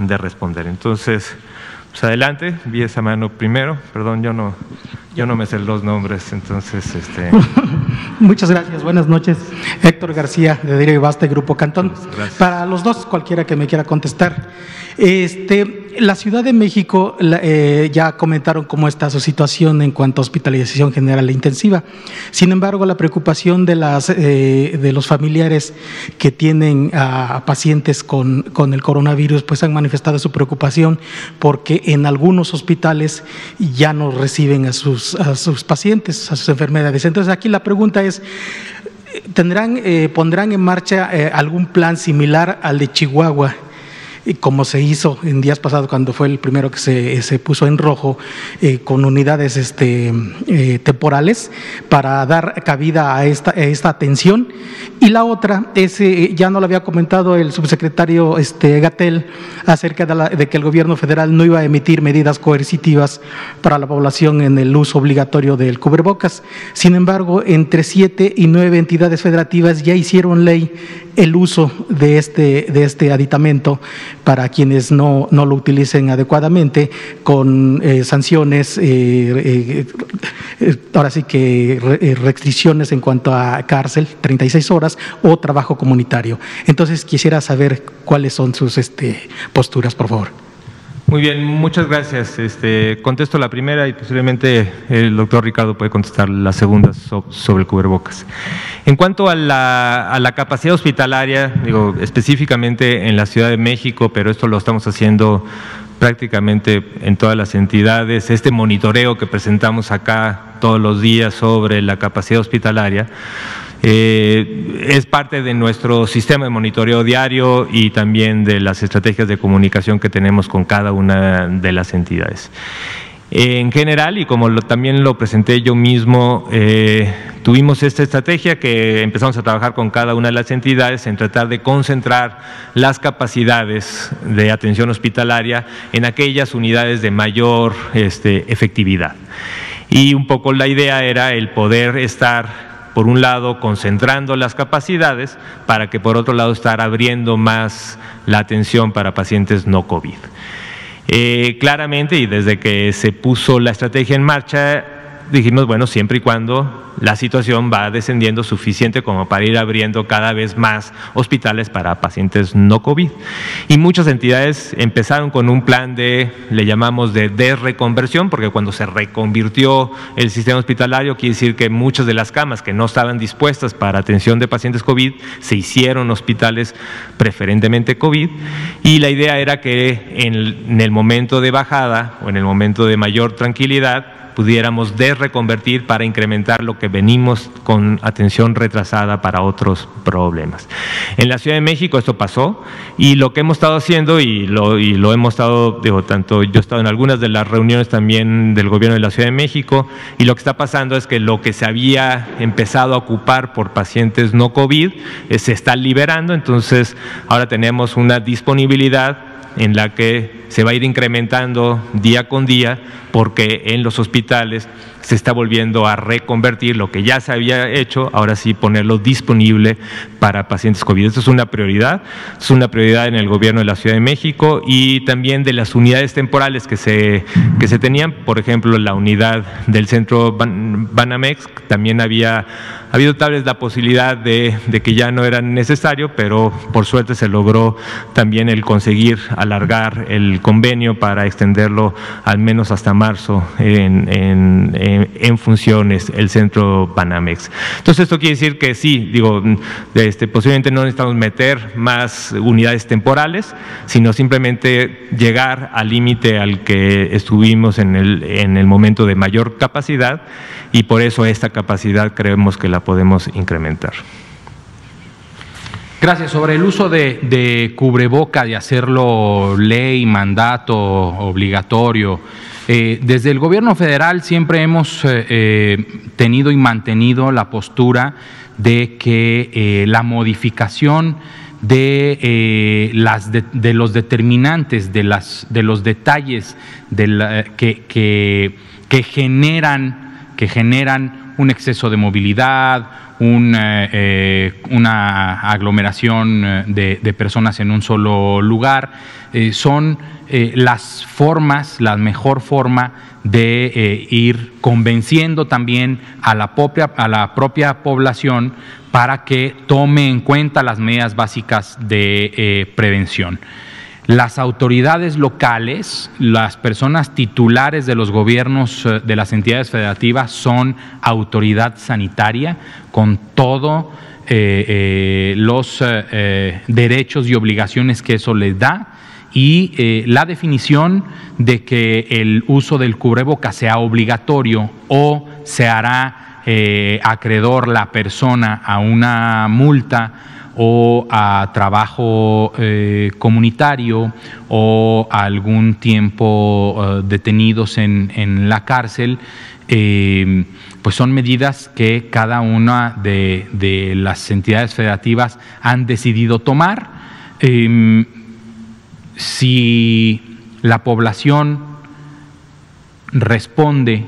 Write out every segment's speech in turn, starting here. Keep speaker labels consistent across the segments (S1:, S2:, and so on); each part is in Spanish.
S1: de responder. Entonces, pues adelante, vi esa mano primero, perdón, yo no me sé los nombres, entonces…
S2: Muchas gracias, buenas noches. Héctor García, de Diario Basta, Grupo Cantón.
S1: Gracias.
S2: Para los dos, cualquiera que me quiera contestar. La Ciudad de México, ya comentaron cómo está su situación en cuanto a hospitalización general e intensiva. Sin embargo, la preocupación de los familiares que tienen a pacientes con el coronavirus, pues han manifestado su preocupación porque en algunos hospitales ya no reciben a sus pacientes, a sus enfermedades. Entonces, aquí la pregunta es, ¿pondrán en marcha algún plan similar al de Chihuahua, como se hizo en días pasados cuando fue el primero que se puso en rojo, con unidades temporales para dar cabida a esta atención? Y la otra es, ya no lo había comentado el subsecretario Gatell, acerca de que el gobierno federal no iba a emitir medidas coercitivas para la población en el uso obligatorio del cubrebocas. Sin embargo, entre 7 y 9 entidades federativas ya hicieron ley el uso de este aditamento para quienes no lo utilicen adecuadamente, con sanciones, ahora sí que restricciones en cuanto a cárcel, 36 horas, o trabajo comunitario. Entonces, quisiera saber cuáles son sus posturas, por favor.
S1: Muy bien, muchas gracias. Contesto la primera y posiblemente el doctor Ricardo puede contestar la segunda sobre el cubrebocas. En cuanto a la capacidad hospitalaria, digo específicamente en la Ciudad de México, pero esto lo estamos haciendo prácticamente en todas las entidades, este monitoreo que presentamos acá todos los días sobre la capacidad hospitalaria, es parte de nuestro sistema de monitoreo diario y también de las estrategias de comunicación que tenemos con cada una de las entidades. En general, y como también lo presenté yo mismo, tuvimos esta estrategia que empezamos a trabajar con cada una de las entidades en tratar de concentrar las capacidades de atención hospitalaria en aquellas unidades de mayor efectividad. Y un poco la idea era el poder estar, por un lado, concentrando las capacidades para que por otro lado estar abriendo más la atención para pacientes no COVID. Claramente, y desde que se puso la estrategia en marcha, dijimos, bueno, siempre y cuando la situación va descendiendo suficiente como para ir abriendo cada vez más hospitales para pacientes no COVID. Y muchas entidades empezaron con un plan le llamamos de reconversión, porque cuando se reconvirtió el sistema hospitalario, quiere decir que muchas de las camas que no estaban dispuestas para atención de pacientes COVID, se hicieron hospitales preferentemente COVID, y la idea era que en el momento de bajada o en el momento de mayor tranquilidad, pudiéramos reconvertir para incrementar lo que venimos con atención retrasada para otros problemas. En la Ciudad de México esto pasó, y lo que hemos estado haciendo, y lo hemos estado, tanto yo he estado en algunas de las reuniones también del gobierno de la Ciudad de México, y lo que está pasando es que lo que se había empezado a ocupar por pacientes no COVID se está liberando. Entonces ahora tenemos una disponibilidad en la que se va a ir incrementando día con día, porque en los hospitales se está volviendo a reconvertir lo que ya se había hecho, ahora sí ponerlo disponible para pacientes COVID. Esto es una prioridad en el gobierno de la Ciudad de México, y también de las unidades temporales que se tenían. Por ejemplo, la unidad del centro Banamex, también había habido tal vez la posibilidad de que ya no era necesario, pero por suerte se logró también el conseguir alargar el convenio para extenderlo al menos hasta marzo en funciones el centro Banamex. Entonces esto quiere decir que sí, posiblemente no necesitamos meter más unidades temporales, sino simplemente llegar al límite al que estuvimos en el momento de mayor capacidad, y por eso esta capacidad creemos que la podemos incrementar.
S3: Gracias. Sobre el uso de cubreboca, de hacerlo ley, mandato, obligatorio, desde el gobierno federal siempre hemos tenido y mantenido la postura de que la modificación de los determinantes, de los detalles que generan que generan un exceso de movilidad, una aglomeración de personas en un solo lugar. Son las formas, la mejor forma de ir convenciendo también a la propia población para que tome en cuenta las medidas básicas de prevención. Las autoridades locales, las personas titulares de los gobiernos de las entidades federativas son autoridad sanitaria con todos los derechos y obligaciones que eso les da, y la definición de que el uso del cubrebocas sea obligatorio o se hará acreedor la persona a una multa o a trabajo comunitario o a algún tiempo detenidos en la cárcel, pues son medidas que cada una de las entidades federativas han decidido tomar. Si la población responde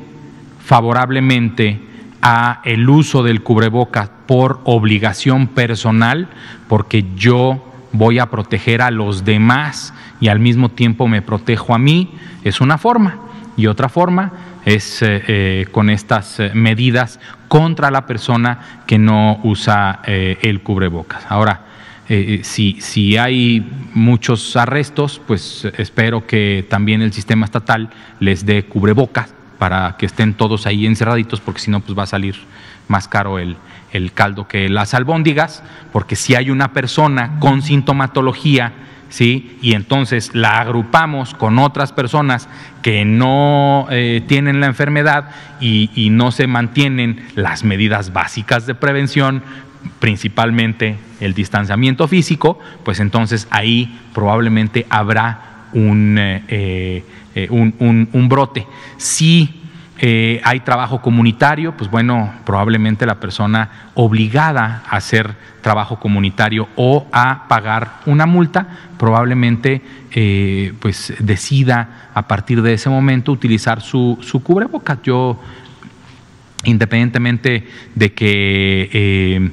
S3: favorablemente a el uso del cubrebocas por obligación personal, porque yo voy a proteger a los demás y al mismo tiempo me protejo a mí, es una forma. Y otra forma es con estas medidas contra la persona que no usa el cubrebocas. Ahora, si hay muchos arrestos, pues espero que también el sistema estatal les dé cubrebocas para que estén todos ahí encerraditos, porque si no, pues va a salir más caro el caldo que las albóndigas, porque si hay una persona con sintomatología, ¿sí?, y entonces la agrupamos con otras personas que no tienen la enfermedad y no se mantienen las medidas básicas de prevención, principalmente el distanciamiento físico, pues entonces ahí probablemente habrá un brote. Si hay trabajo comunitario, pues bueno, probablemente la persona obligada a hacer trabajo comunitario o a pagar una multa, probablemente pues decida a partir de ese momento utilizar su cubrebocas. Yo, independientemente de que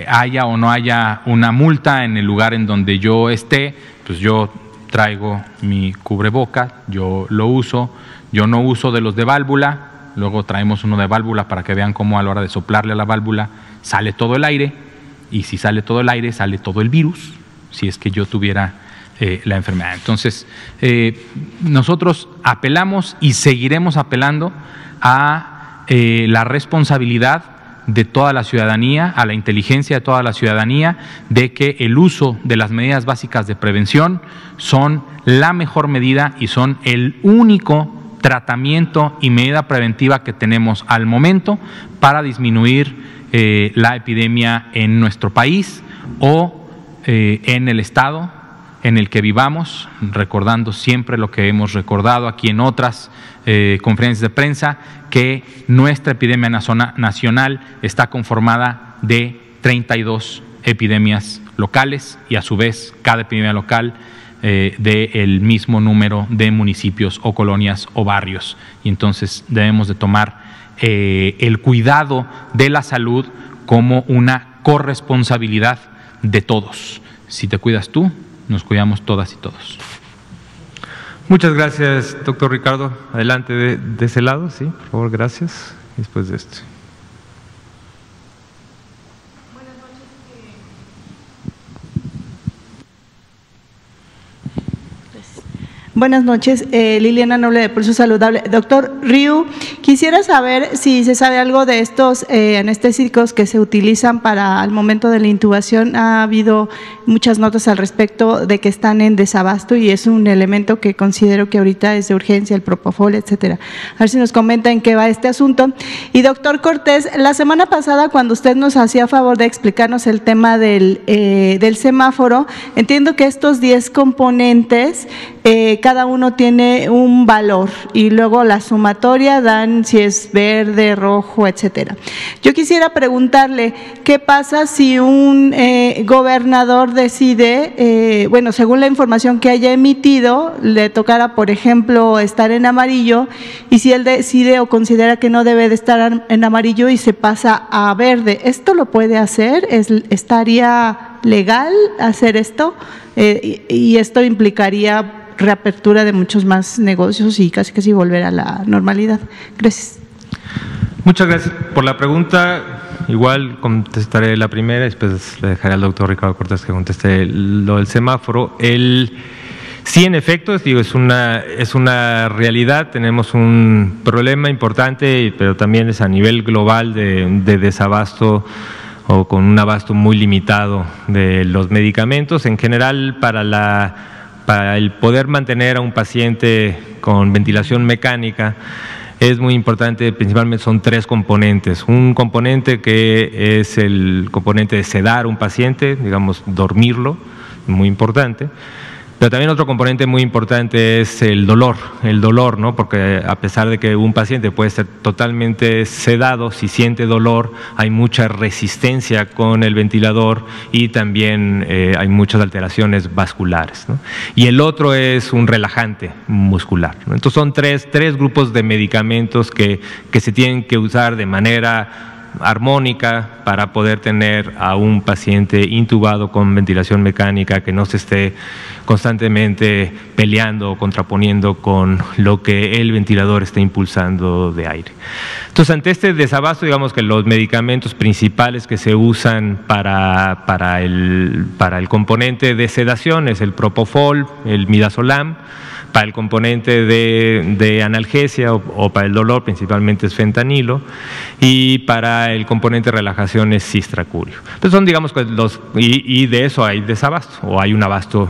S3: haya o no haya una multa en el lugar en donde yo esté, pues yo traigo mi cubrebocas, yo lo uso. Yo no uso de los de válvula, luego traemos uno de válvula para que vean cómo a la hora de soplarle a la válvula sale todo el aire, y si sale todo el aire, sale todo el virus, si es que yo tuviera la enfermedad. Entonces, nosotros apelamos y seguiremos apelando a la responsabilidad de toda la ciudadanía, a la inteligencia de toda la ciudadanía, de que el uso de las medidas básicas de prevención son la mejor medida y son el único tratamiento y medida preventiva que tenemos al momento para disminuir la epidemia en nuestro país o en el estado en el que vivamos, recordando siempre lo que hemos recordado aquí en otras conferencias de prensa, que nuestra epidemia nacional está conformada de 32 epidemias locales y a su vez cada epidemia local del mismo número de municipios o colonias o barrios. Y entonces debemos de tomar el cuidado de la salud como una corresponsabilidad de todos. Si te cuidas tú, nos cuidamos todas y todos.
S1: Muchas gracias, doctor Ricardo. Adelante de ese lado, sí, por favor, gracias. Después de esto.
S4: Buenas noches, Liliana Noble de Pulso Saludable. Doctor Ryu, quisiera saber si se sabe algo de estos anestésicos que se utilizan para el momento de la intubación. Ha habido muchas notas al respecto de que están en desabasto y es un elemento que considero que ahorita es de urgencia, el propofol, etcétera. A ver si nos comenta en qué va este asunto. Y doctor Cortés, la semana pasada cuando usted nos hacía favor de explicarnos el tema del semáforo, entiendo que estos 10 componentes cada uno tiene un valor y luego la sumatoria dan si es verde, rojo, etcétera. Yo quisiera preguntarle, ¿qué pasa si un gobernador decide, bueno, según la información que haya emitido, le tocara, por ejemplo, estar en amarillo, y si él decide o considera que no debe de estar en amarillo y se pasa a verde? ¿Esto lo puede hacer? ¿Estaría legal hacer esto? Y esto implicaría reapertura de muchos más negocios y casi volver a la normalidad. Gracias.
S1: Muchas gracias por la pregunta. Igual contestaré la primera, después le dejaré al doctor Ricardo Cortés que conteste lo del semáforo. Sí, en efecto, digo, es una realidad, tenemos un problema importante, pero también es a nivel global de desabasto o con un abasto muy limitado de los medicamentos. En general, para el poder mantener a un paciente con ventilación mecánica, es muy importante, principalmente son 3 componentes. Un componente que es el componente de sedar a un paciente, digamos, dormirlo, muy importante. Pero también otro componente muy importante es el dolor, ¿no? Porque a pesar de que un paciente puede ser totalmente sedado, si siente dolor, hay mucha resistencia con el ventilador y también hay muchas alteraciones vasculares, ¿no? Y el otro es un relajante muscular, ¿no? Entonces son tres grupos de medicamentos que se tienen que usar de manera armónica para poder tener a un paciente intubado con ventilación mecánica que no se esté constantemente peleando o contraponiendo con lo que el ventilador está impulsando de aire. Entonces, ante este desabasto, digamos que los medicamentos principales que se usan para el componente de sedación es el propofol, el midazolam. Para el componente de analgesia o para el dolor principalmente es fentanilo, y para el componente de relajación es cistracurio. Entonces son, digamos, y de eso hay desabasto o hay un abasto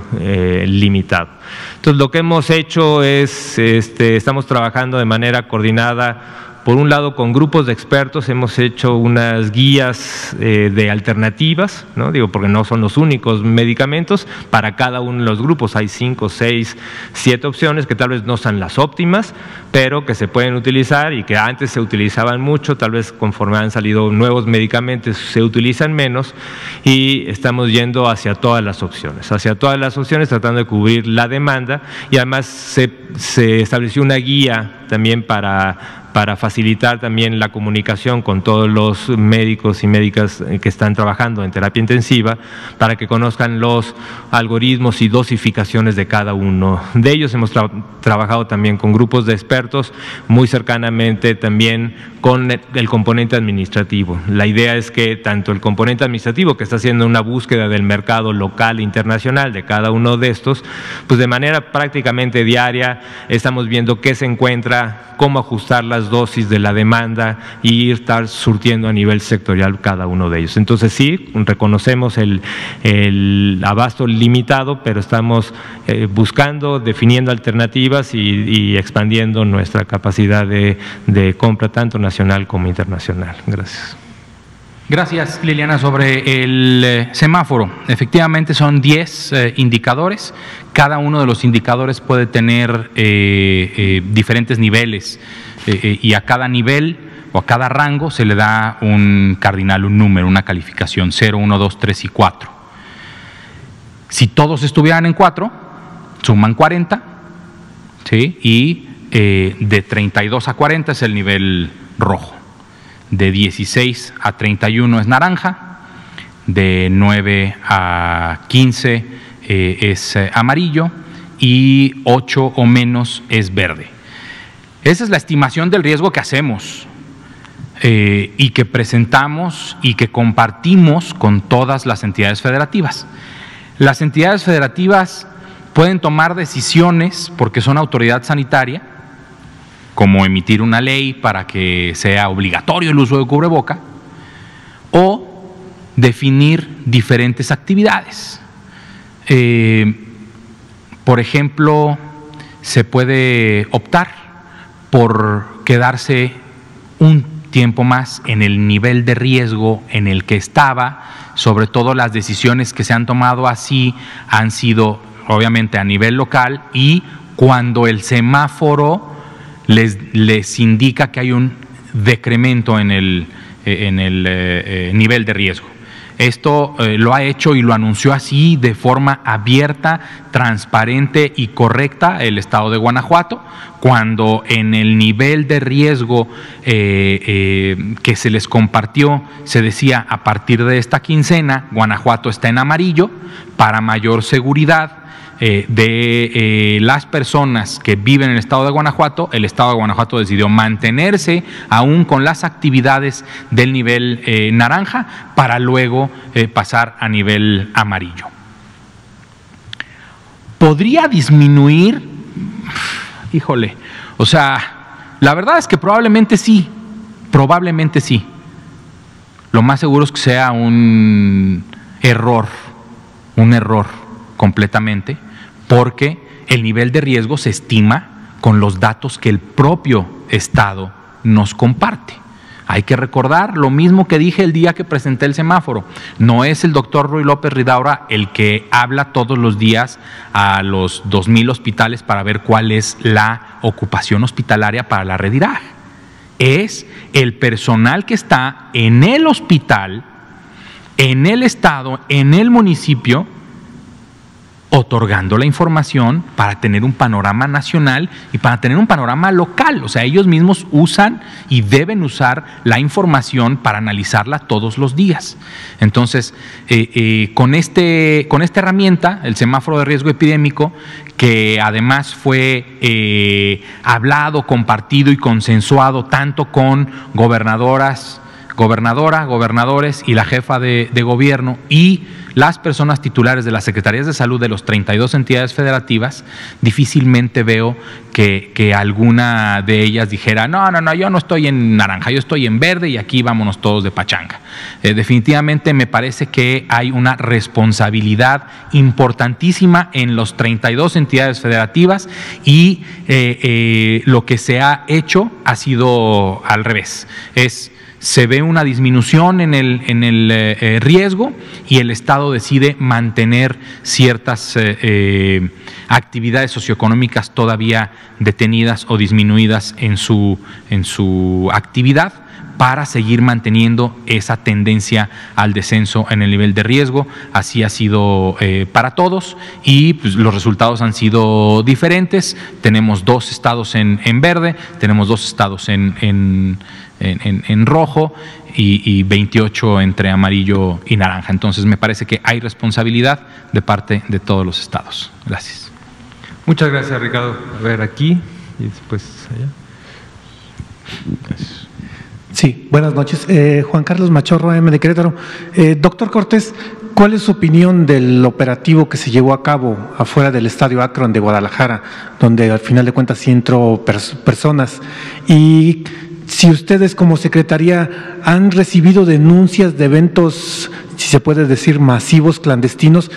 S1: limitado. Entonces lo que hemos hecho es, estamos trabajando de manera coordinada. Por un lado, con grupos de expertos hemos hecho unas guías de alternativas, ¿no? Digo, porque no son los únicos medicamentos. Para cada uno de los grupos hay 5, 6, 7 opciones que tal vez no son las óptimas, pero que se pueden utilizar y que antes se utilizaban mucho, tal vez conforme han salido nuevos medicamentos se utilizan menos, y estamos yendo hacia todas las opciones, tratando de cubrir la demanda, y además se estableció una guía también para facilitar también la comunicación con todos los médicos y médicas que están trabajando en terapia intensiva, para que conozcan los algoritmos y dosificaciones de cada uno de ellos. Hemos trabajado también con grupos de expertos, muy cercanamente también con el componente administrativo. La idea es que tanto el componente administrativo, que está haciendo una búsqueda del mercado local e internacional de cada uno de estos, pues de manera prácticamente diaria estamos viendo qué se encuentra, cómo ajustar las dosis de la demanda y estar surtiendo a nivel sectorial cada uno de ellos. Entonces sí, reconocemos el abasto limitado, pero estamos buscando, definiendo alternativas y expandiendo nuestra capacidad de compra tanto nacional como internacional. Gracias.
S3: Gracias, Liliana. Sobre el semáforo, efectivamente son 10 indicadores. Cada uno de los indicadores puede tener diferentes niveles y a cada nivel o a cada rango se le da un cardinal, un número, una calificación, 0, 1, 2, 3 y 4. Si todos estuvieran en 4, suman 40, ¿sí? Y de 32 a 40 es el nivel rojo. De 16 a 31 es naranja, de 9 a 15 es amarillo y 8 o menos es verde. Esa es la estimación del riesgo que hacemos y que presentamos y que compartimos con todas las entidades federativas. Las entidades federativas pueden tomar decisiones porque son autoridad sanitaria, como emitir una ley para que sea obligatorio el uso de cubreboca, o definir diferentes actividades. Por ejemplo, se puede optar por quedarse un tiempo más en el nivel de riesgo en el que estaba. Sobre todo las decisiones que se han tomado así han sido obviamente a nivel local, y cuando el semáforo les indica que hay un decremento en el nivel de riesgo. Esto lo ha hecho y lo anunció así de forma abierta, transparente y correcta el Estado de Guanajuato, cuando en el nivel de riesgo que se les compartió se decía: a partir de esta quincena Guanajuato está en amarillo. Para mayor seguridad de las personas que viven en el Estado de Guanajuato, el Estado de Guanajuato decidió mantenerse aún con las actividades del nivel naranja para luego pasar a nivel amarillo. ¿Podría disminuir? Híjole, o sea, la verdad es que probablemente sí, probablemente sí. Lo más seguro es que sea un error completamente, porque el nivel de riesgo se estima con los datos que el propio Estado nos comparte. Hay que recordar lo mismo que dije el día que presenté el semáforo. No es el doctor Ruy López Ridaura el que habla todos los días a los 2,000 hospitales para ver cuál es la ocupación hospitalaria para la red IRAG. Es el personal que está en el hospital, en el estado, en el municipio, otorgando la información para tener un panorama nacional y para tener un panorama local. O sea, ellos mismos usan y deben usar la información para analizarla todos los días. Entonces, con esta herramienta, el semáforo de riesgo epidémico, que además fue hablado, compartido y consensuado tanto con gobernadores y la jefa de gobierno y las personas titulares de las Secretarías de Salud de las 32 entidades federativas, difícilmente veo que alguna de ellas dijera: no, yo no estoy en naranja, yo estoy en verde y aquí vámonos todos de pachanga. Definitivamente me parece que hay una responsabilidad importantísima en las 32 entidades federativas y lo que se ha hecho ha sido al revés. Se ve una disminución en el riesgo y el Estado decide mantener ciertas actividades socioeconómicas todavía detenidas o disminuidas en su actividad para seguir manteniendo esa tendencia al descenso en el nivel de riesgo. Así ha sido para todos y pues, los resultados han sido diferentes. Tenemos 2 estados en verde, tenemos 2 estados en rojo y 28 entre amarillo y naranja. Entonces me parece que hay responsabilidad de parte de todos los estados. Gracias.
S1: Muchas gracias, Ricardo. A ver, aquí y después allá. Gracias.
S2: Sí, buenas noches. Juan Carlos Machorro, AM de Querétaro. Doctor Cortés, ¿cuál es su opinión del operativo que se llevó a cabo afuera del Estadio Akron de Guadalajara, donde al final de cuentas sí entró personas? Y si ustedes como Secretaría han recibido denuncias de eventos, si se puede decir, masivos clandestinos,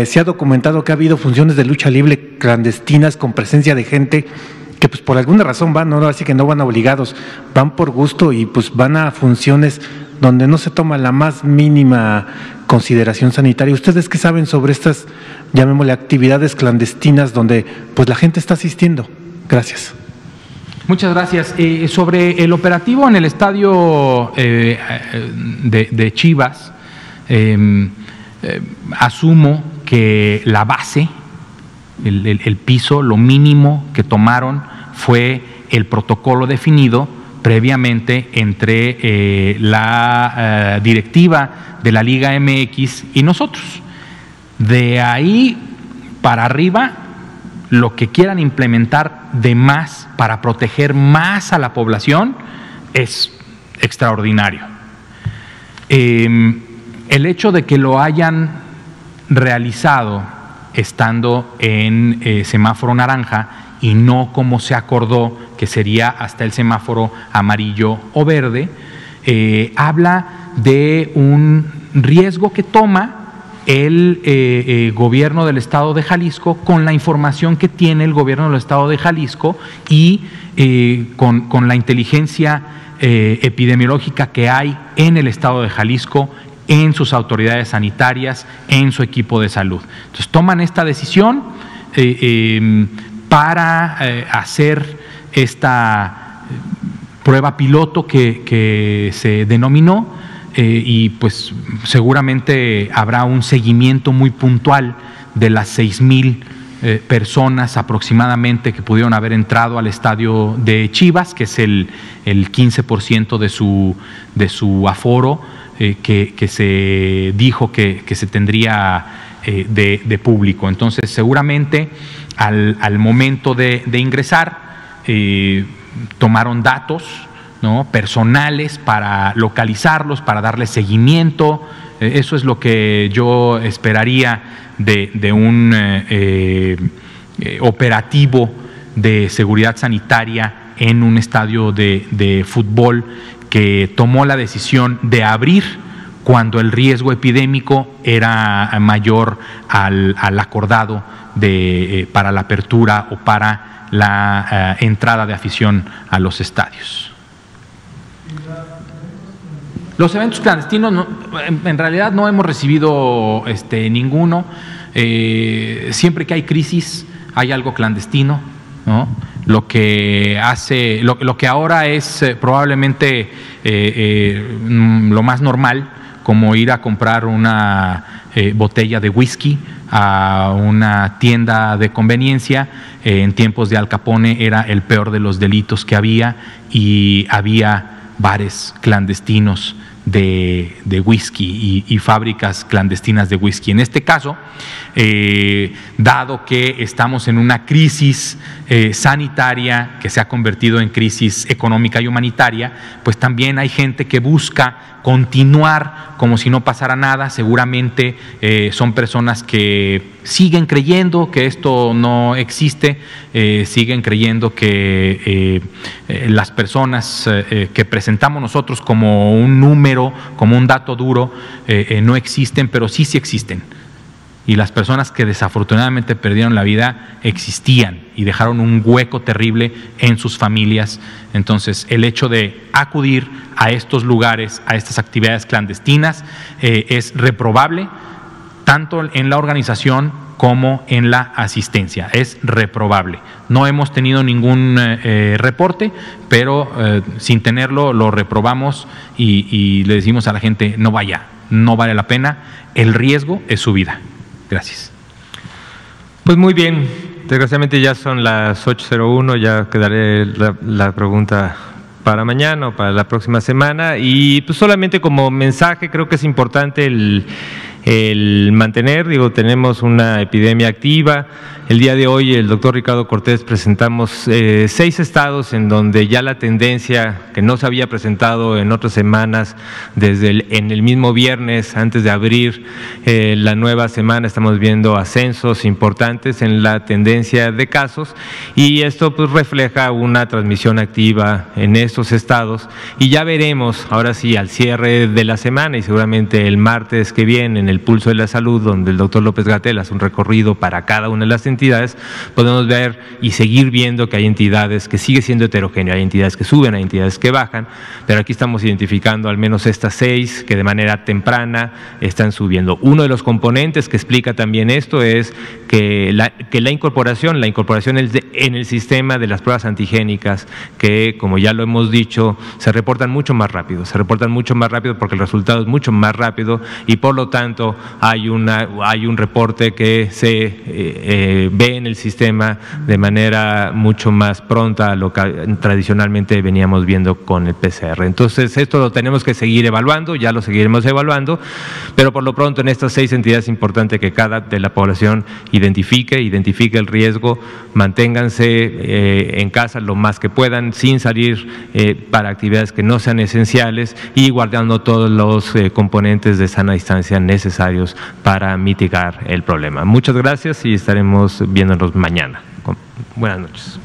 S2: se ha documentado que ha habido funciones de lucha libre clandestinas con presencia de gente que pues por alguna razón van, no, así que no van obligados, van por gusto y pues van a funciones donde no se toma la más mínima consideración sanitaria. ¿Ustedes qué saben sobre estas, llamémosle, actividades clandestinas donde pues la gente está asistiendo? Gracias.
S3: Muchas gracias. Sobre el operativo en el estadio de Chivas, asumo que la base, el piso, lo mínimo que tomaron fue el protocolo definido previamente entre la directiva de la Liga MX y nosotros. De ahí para arriba, lo que quieran implementar de más para proteger más a la población es extraordinario. El hecho de que lo hayan realizado estando en semáforo naranja y no como se acordó que sería hasta el semáforo amarillo o verde, habla de un riesgo que toma el gobierno del Estado de Jalisco con la información que tiene el gobierno del Estado de Jalisco y con la inteligencia epidemiológica que hay en el Estado de Jalisco en sus autoridades sanitarias, en su equipo de salud. Entonces toman esta decisión para hacer esta prueba piloto que se denominó, y pues seguramente habrá un seguimiento muy puntual de las 6,000 personas aproximadamente que pudieron haber entrado al estadio de Chivas, que es el 15% de su aforo, que se dijo que se tendría de público. Entonces seguramente al momento de ingresar tomaron datos, ¿no?, personales para localizarlos, para darles seguimiento. Eso es lo que yo esperaría de un operativo de seguridad sanitaria en un estadio de fútbol que tomó la decisión de abrir cuando el riesgo epidémico era mayor al acordado para la apertura o para la entrada de afición a los estadios. Los eventos clandestinos, en realidad no hemos recibido ninguno. Siempre que hay crisis hay algo clandestino, ¿no? Lo que ahora es probablemente lo más normal, como ir a comprar una botella de whisky a una tienda de conveniencia. En tiempos de Al Capone era el peor de los delitos que había, y había bares clandestinos de whisky y fábricas clandestinas de whisky. En este caso, dado que estamos en una crisis sanitaria que se ha convertido en crisis económica y humanitaria, pues también hay gente que busca continuar como si no pasara nada. Seguramente son personas que siguen creyendo que esto no existe, siguen creyendo que las personas que presentamos nosotros como un número, como un dato duro, no existen, pero sí existen. Y las personas que desafortunadamente perdieron la vida existían y dejaron un hueco terrible en sus familias. Entonces, el hecho de acudir a estos lugares, a estas actividades clandestinas, es reprobable, tanto en la organización como en la asistencia. Es reprobable. No hemos tenido ningún reporte, pero sin tenerlo lo reprobamos y le decimos a la gente: no vaya, no vale la pena, el riesgo es su vida. Gracias.
S1: Pues muy bien, desgraciadamente ya son las 8:01, ya quedaré la pregunta para mañana o para la próxima semana, y pues solamente como mensaje creo que es importante el mantener, tenemos una epidemia activa. El día de hoy el doctor Ricardo Cortés presentamos 6 estados en donde ya la tendencia que no se había presentado en otras semanas, en el mismo viernes antes de abrir la nueva semana, estamos viendo ascensos importantes en la tendencia de casos, y esto pues refleja una transmisión activa en estos estados, y ya veremos ahora sí al cierre de la semana y seguramente el martes que viene en el Pulso de la Salud, donde el doctor López-Gatell hace un recorrido para cada una de las entidades, podemos ver y seguir viendo que hay entidades que sigue siendo heterogéneo, hay entidades que suben, hay entidades que bajan, pero aquí estamos identificando al menos estas 6 que de manera temprana están subiendo. Uno de los componentes que explica también esto es que la incorporación en el sistema de las pruebas antigénicas, que como ya lo hemos dicho, se reportan mucho más rápido porque el resultado es mucho más rápido, y por lo tanto hay un reporte que se ve en el sistema de manera mucho más pronta a lo que tradicionalmente veníamos viendo con el PCR. Entonces esto lo tenemos que seguir evaluando, ya lo seguiremos evaluando, pero por lo pronto en estas 6 entidades es importante que cada de la población identifique el riesgo, manténganse en casa lo más que puedan, sin salir para actividades que no sean esenciales, y guardando todos los componentes de sana distancia necesarios para mitigar el problema. Muchas gracias y estaremos viéndonos mañana. Buenas noches.